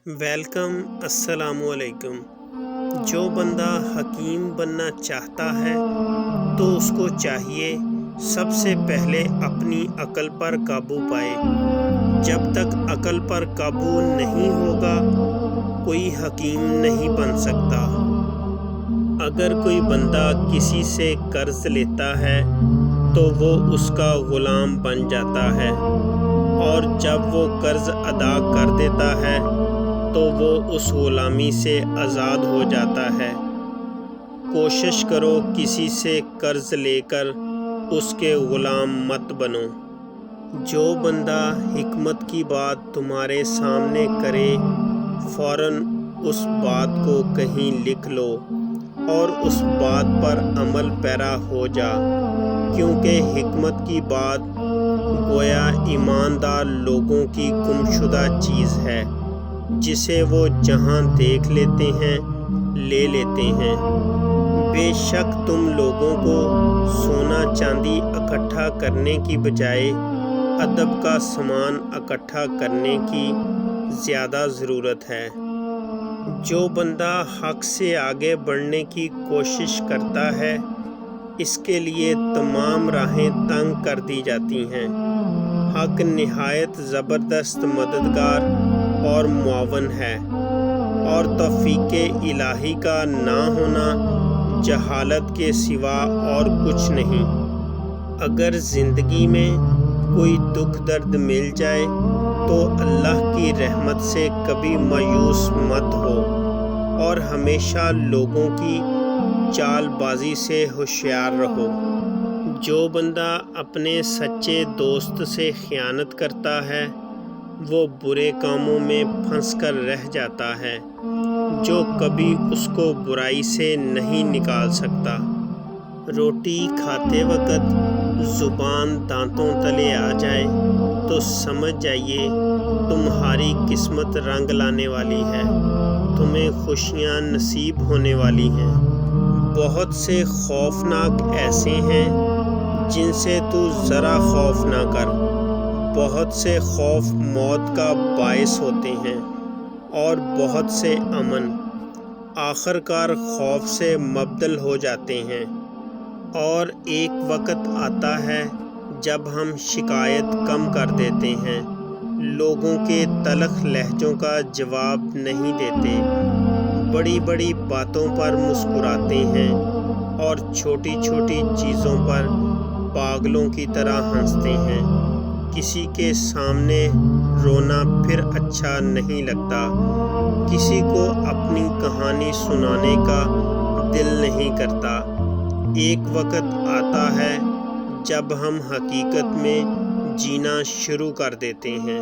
Welcome, السلام علیکم۔ جو بندہ حکیم بننا چاہتا ہے تو اس کو چاہیے سب سے پہلے اپنی عقل پر قابو پائے۔ جب تک عقل پر قابو نہیں ہوگا کوئی حکیم نہیں بن سکتا۔ اگر کوئی بندہ کسی سے قرض لیتا ہے تو وہ اس کا غلام بن جاتا ہے، اور جب وہ قرض ادا کر دیتا ہے تو وہ اس غلامی سے آزاد ہو جاتا ہے۔ کوشش کرو کسی سے قرض لے کر اس کے غلام مت بنو۔ جو بندہ حکمت کی بات تمہارے سامنے کرے فوراً اس بات کو کہیں لکھ لو اور اس بات پر عمل پیرا ہو جا، کیونکہ حکمت کی بات گویا ایماندار لوگوں کی گمشدہ چیز ہے جسے وہ جہاں دیکھ لیتے ہیں لے لیتے ہیں۔ بے شک تم لوگوں کو سونا چاندی اکٹھا کرنے کی بجائے ادب کا سامان اکٹھا کرنے کی زیادہ ضرورت ہے۔ جو بندہ حق سے آگے بڑھنے کی کوشش کرتا ہے اس کے لیے تمام راہیں تنگ کر دی جاتی ہیں۔ حق نہایت زبردست مددگار اور معاون ہے، اور توفیق الہی کا نہ ہونا جہالت کے سوا اور کچھ نہیں۔ اگر زندگی میں کوئی دکھ درد مل جائے تو اللہ کی رحمت سے کبھی مایوس مت ہو، اور ہمیشہ لوگوں کی چال بازی سے ہوشیار رہو۔ جو بندہ اپنے سچے دوست سے خیانت کرتا ہے وہ برے کاموں میں پھنس کر رہ جاتا ہے جو کبھی اس کو برائی سے نہیں نکال سکتا۔ روٹی کھاتے وقت زبان دانتوں تلے آ جائے تو سمجھ جائیے تمہاری قسمت رنگ لانے والی ہے، تمہیں خوشیاں نصیب ہونے والی ہیں۔ بہت سے خوفناک ایسے ہیں جن سے تو ذرا خوف نہ کر۔ بہت سے خوف موت کا باعث ہوتے ہیں اور بہت سے امن، آخر کار خوف سے مبدل ہو جاتے ہیں۔ اور ایک وقت آتا ہے جب ہم شکایت کم کر دیتے ہیں، لوگوں کے تلخ لہجوں کا جواب نہیں دیتے، بڑی بڑی باتوں پر مسکراتے ہیں اور چھوٹی چھوٹی چیزوں پر پاگلوں کی طرح ہنستے ہیں۔ کسی کے سامنے رونا پھر اچھا نہیں لگتا، کسی کو اپنی کہانی سنانے کا دل نہیں کرتا۔ ایک وقت آتا ہے جب ہم حقیقت میں جینا شروع کر دیتے ہیں۔